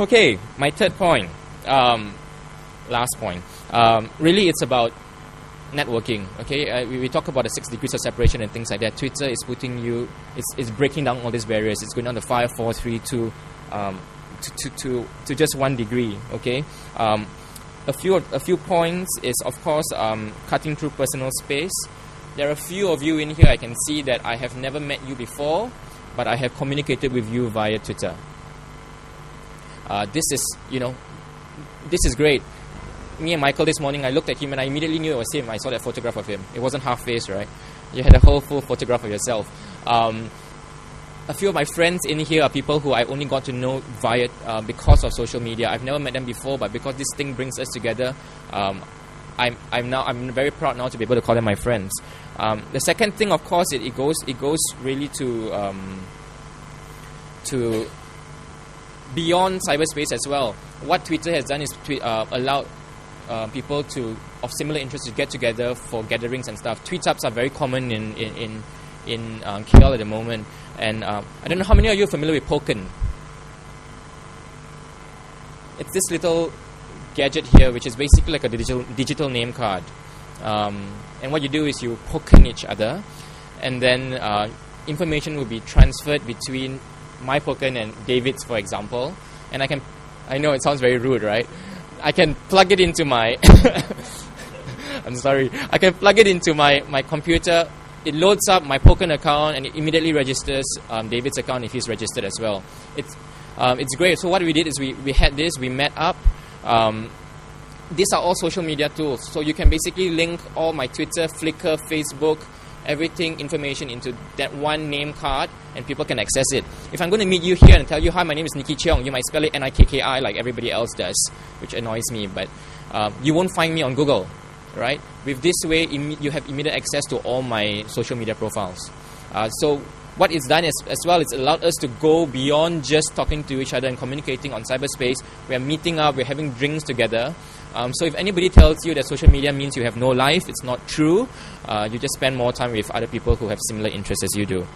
Okay, my third point, last point. Really, it's about networking. Okay, we talk about the 6 degrees of separation and things like that. Twitter is putting you, it's breaking down all these barriers. It's going down to 5, 4, 3, 2, to just 1 degree. Okay, a few points is, of course, cutting through personal space. There are a few of you in here. I can see that I have never met you before, but I have communicated with you via Twitter. This is great. Me and Michael this morning, I looked at him and I immediately knew it was him. I saw that photograph of him. It wasn't half-faced, right? You had a whole full photograph of yourself. A few of my friends in here are people who I only got to know via because of social media. I've never met them before, but because this thing brings us together, I'm very proud now to be able to call them my friends. The second thing, of course, it goes really to beyond cyberspace as well. What Twitter has done is allowed people of similar interests to get together for gatherings and stuff. Tweet-ups are very common in KL at the moment. And I don't know how many of you are familiar with Poken. It's this little gadget here, which is basically like a digital name card. And what you do is you Poken each other, and then information will be transferred between my Poken and David's, for example. And I know it sounds very rude, right? I can plug it into my I'm sorry. I can plug it into my computer. It loads up my Poken account and it immediately registers David's account if he's registered as well. It's great. So what we did is we had this, we met up. These are all social media tools. So you can basically link all my Twitter, Flickr, Facebook, everything, information into that one name card, and people can access it. If I'm going to meet you here and tell you, hi, my name is Nicky Cheong, you might spell it Nikki like everybody else does, which annoys me, but you won't find me on Google, right? With this way, you have immediate access to all my social media profiles. So what it's done as well, it's allowed us to go beyond just talking to each other and communicating on cyberspace. We're meeting up, we're having drinks together. So if anybody tells you that social media means you have no life, it's not true. You just spend more time with other people who have similar interests as you do.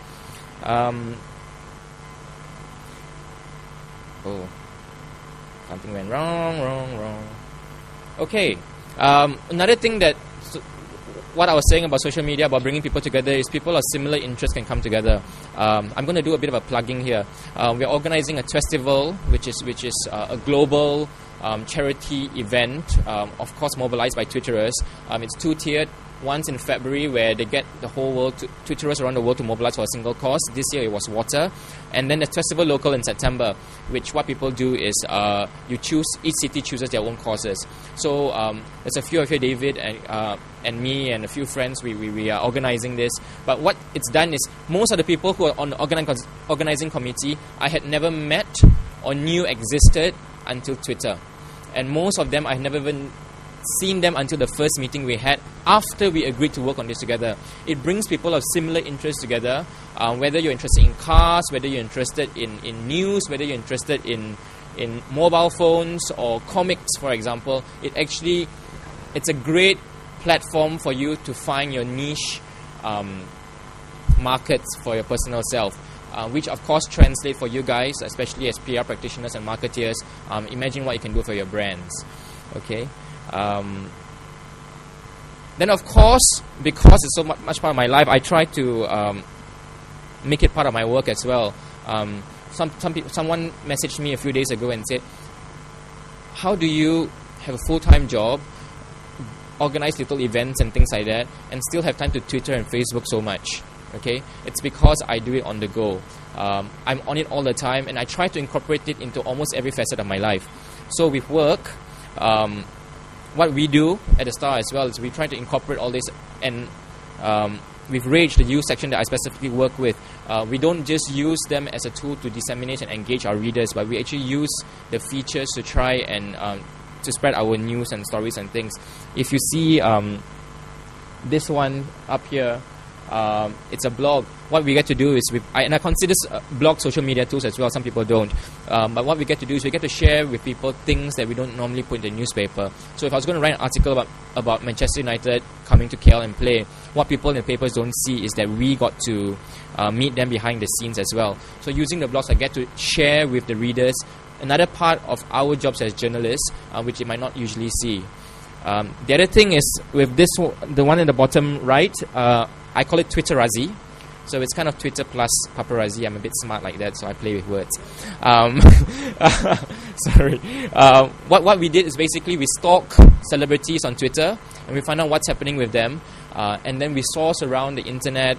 Something went wrong. Okay. Another thing what I was saying about social media, about bringing people together, is people of similar interests can come together. I'm going to do a bit of a plugging here. We're organizing a festival, which is a global charity event, of course mobilized by Twitterers. It's 2-tiered. Once in February, where they get the whole world, Twitterers around the world, to mobilize for a single cause. This year it was water. And then the festival local in September, which what people do is each city chooses their own causes. So there's a few of you, David and me and a few friends, we are organizing this. But what it's done is, most of the people who are on the organizing committee, I had never met or knew existed until Twitter. And most of them I had never even seen them until the first meeting we had after we agreed to work on this together. It brings people of similar interests together, whether you're interested in cars, whether you're interested in news, whether you're interested in mobile phones or comics, for example. It's a great platform for you to find your niche markets for your personal self, which of course translate for you guys, especially as PR practitioners and marketeers. Imagine what you can do for your brands. Okay. Then of course, because it's so much part of my life, I try to make it part of my work as well. Someone messaged me a few days ago and said, how do you have a full-time job, organize little events and things like that, and still have time to Twitter and Facebook so much? Okay, it's because I do it on the go. I'm on it all the time, and I try to incorporate it into almost every facet of my life. So with work, what we do at the Star as well is we try to incorporate all this, and with Rage, the news section that I specifically work with, we don't just use them as a tool to disseminate and engage our readers, but we actually use the features to try and to spread our news and stories and things. If you see this one up here, it's a blog. What we get to do is, and I consider blog social media tools as well, some people don't, but what we get to do is we get to share with people things that we don't normally put in the newspaper. So if I was going to write an article about Manchester United coming to KL and play, what people in the papers don't see is that we got to meet them behind the scenes as well. So using the blogs, I get to share with the readers another part of our jobs as journalists, which you might not usually see. The other thing is with this, the one in the bottom right, I call it Twitterazzi. So it's kind of Twitter plus paparazzi. I'm a bit smart like that, so I play with words. Sorry. What we did is basically we stalk celebrities on Twitter and we find out what's happening with them. And then we source around the internet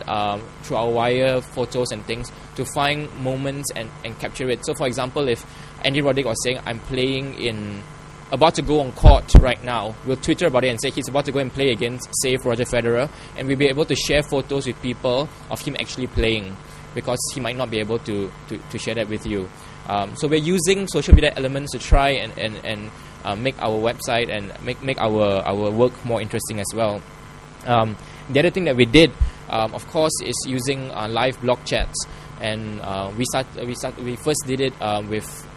through our wire photos and things to find moments and capture it. So for example, if Andy Roddick was saying, I'm playing about to go on court right now, we'll Twitter about it and say he's about to go and play against, say, Roger Federer, and we'll be able to share photos with people of him actually playing, because he might not be able to share that with you. So we're using social media elements to try and make our website and make our work more interesting as well. The other thing that we did, of course, is using live blog chats, and we first did it with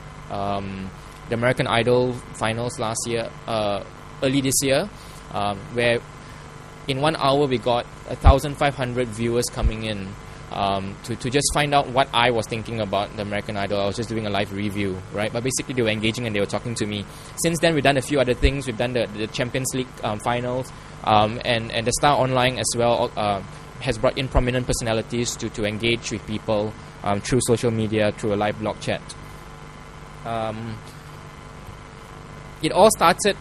the American Idol finals last year, early this year, where in 1 hour we got 1,500 viewers coming in to just find out what I was thinking about the American Idol. I was just doing a live review, right? But basically they were engaging and they were talking to me. Since then we've done a few other things. We've done the Champions League finals, and the Star Online as well has brought in prominent personalities to engage with people through social media, through a live blog chat. It all started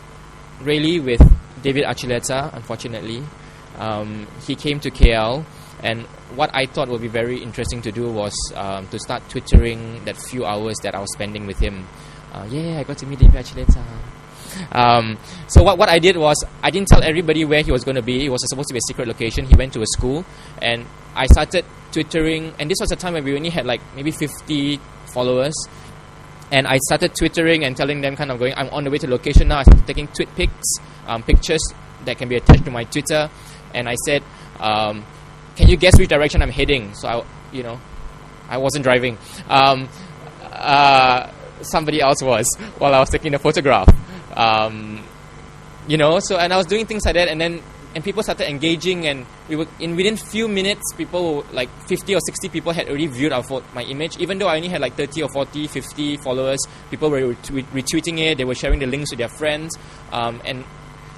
really with David Archuleta, unfortunately. He came to KL, and what I thought would be very interesting to do was to start twittering that few hours that I was spending with him. I got to meet David Archuleta. So what I did was, I didn't tell everybody where he was going to be. It was supposed to be a secret location. He went to a school, and I started twittering, and this was a time when we only had like maybe 50 followers. And I started twittering and telling them, kind of going, I'm on the way to the location now. I started taking tweet pics, pictures that can be attached to my Twitter. And I said, can you guess which direction I'm heading? So, I wasn't driving. Somebody else was while I was taking the photograph. And I was doing things like that. And people started engaging, and within few minutes, people, like 50 or 60 people had already viewed my image. Even though I only had like 30 or 40, 50 followers, people were retweeting it. They were sharing the links with their friends. And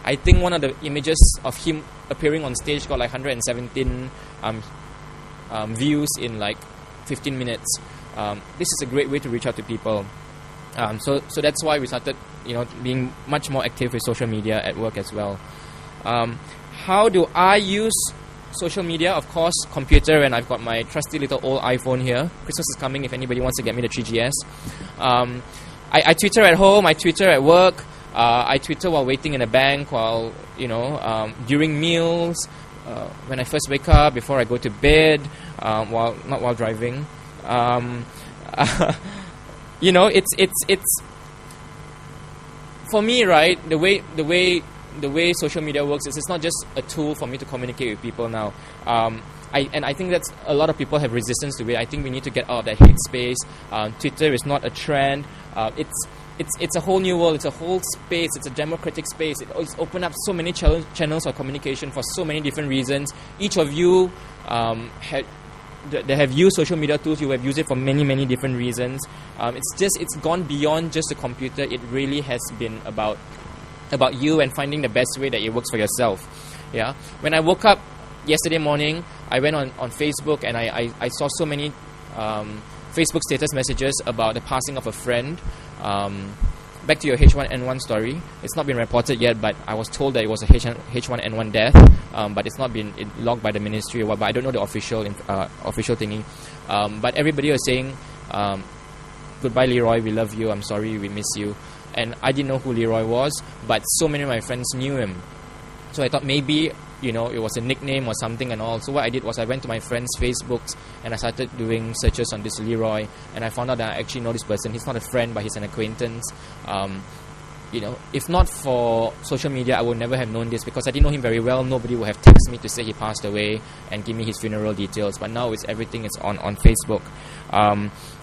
I think one of the images of him appearing on stage got like 117 views in like 15 minutes. This is a great way to reach out to people. So that's why we started, being much more active with social media at work as well. How do I use social media? Of course, computer, and I've got my trusty little old iPhone here. Christmas is coming if anybody wants to get me the 3GS. I Twitter at home, I Twitter at work, I Twitter while waiting in a bank, while, during meals, when I first wake up, before I go to bed, not while driving. It's for me, right, the way social media works is it's not just a tool for me to communicate with people now. I think that a lot of people have resistance to it. I think we need to get out of that hate space. Twitter is not a trend. It's a whole new world. It's a whole space. It's a democratic space. It's opened up so many channels of communication for so many different reasons. Each of you that have used social media tools, you have used it for many, many different reasons. It's gone beyond just a computer. It really has been about you and finding the best way that it works for yourself. Yeah. When I woke up yesterday morning, I went on Facebook, and I saw so many Facebook status messages about the passing of a friend. Back to your H1N1 story. It's not been reported yet, but I was told that it was a H1N1 death, but it's not been logged by the ministry or what, but I don't know the official thingy. But everybody was saying, goodbye Leroy, we love you, I'm sorry, we miss you. And I didn't know who Leroy was, but so many of my friends knew him. So I thought maybe, it was a nickname or something and all. So what I did was I went to my friends' Facebooks and I started doing searches on this Leroy, and I found out that I actually know this person. He's not a friend, but he's an acquaintance. If not for social media, I would never have known this, because I didn't know him very well. Nobody would have texted me to say he passed away and give me his funeral details. But now everything is on Facebook.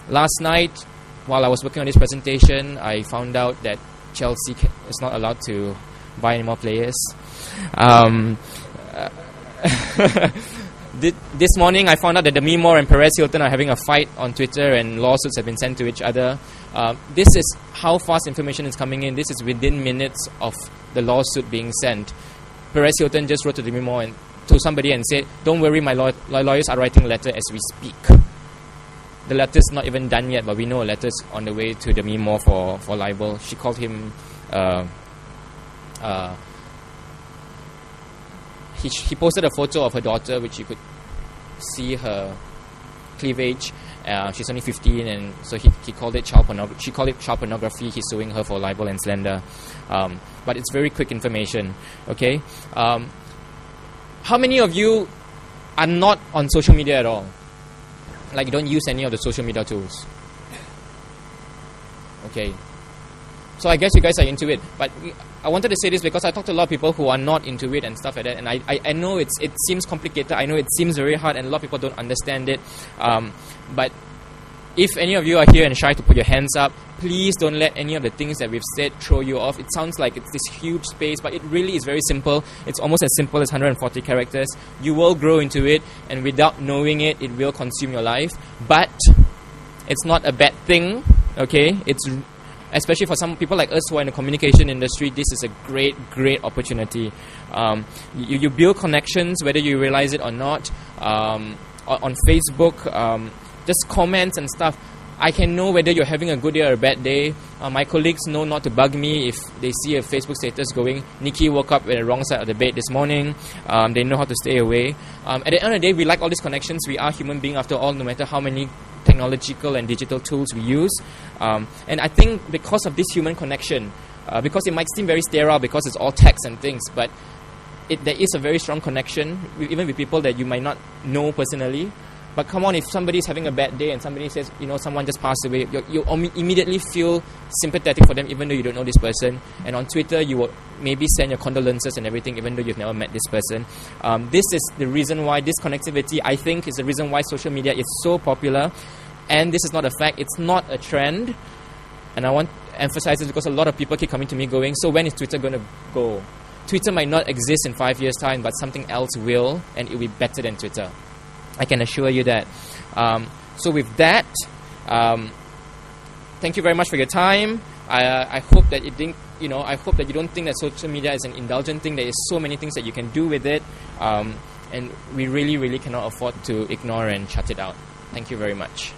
Last night, while I was working on this presentation, I found out that Chelsea is not allowed to buy any more players. This morning, I found out that Demi Moore and Perez Hilton are having a fight on Twitter, and lawsuits have been sent to each other. This is how fast information is coming in. This is within minutes of the lawsuit being sent. Perez Hilton just wrote to Demi Moore and to somebody and said, "Don't worry, my lawyers are writing a letter as we speak." The letter's not even done yet, but we know a letter's on the way to Demi Moore for libel. She called him. He posted a photo of her daughter, which you could see her cleavage. She's only 15, and so he called it child pornography. She called it child pornography. He's suing her for libel and slander. But it's very quick information. Okay. How many of you are not on social media at all? Like, you don't use any of the social media tools? Okay. So I guess you guys are into it. But I wanted to say this because I talked to a lot of people who are not into it and stuff like that. And I know it seems complicated. I know it seems very hard, and a lot of people don't understand it. But if any of you are here and shy to put your hands up, please don't let any of the things that we've said throw you off. It sounds like it's this huge space, but it really is very simple. It's almost as simple as 140 characters. You will grow into it, and without knowing it, it will consume your life. But it's not a bad thing, okay? Especially for some people like us who are in the communication industry, this is a great, great opportunity. You build connections, whether you realize it or not. On Facebook, just comments and stuff. I can know whether you're having a good day or a bad day. My colleagues know not to bug me if they see a Facebook status going, "Nikki woke up at the wrong side of the bed this morning." They know how to stay away. At the end of the day, we like all these connections. We are human beings after all, no matter how many technological and digital tools we use. And I think because of this human connection, because it might seem very sterile because it's all text and things, but there is a very strong connection, even with people that you might not know personally. But come on, if somebody's having a bad day and somebody says, someone just passed away, you immediately feel sympathetic for them, even though you don't know this person. And on Twitter, you will maybe send your condolences and everything, even though you've never met this person. This is the reason why this connectivity, I think, is the reason why social media is so popular. And this is not a fact. It's not a trend. And I want to emphasize this because a lot of people keep coming to me going, "So when is Twitter going to go?" Twitter might not exist in 5 years' time, but something else will, and it will be better than Twitter. I can assure you that. So with that, thank you very much for your time. I hope that I hope that you don't think that social media is an indulgent thing. There is so many things that you can do with it, and we really, really cannot afford to ignore and shut it out. Thank you very much.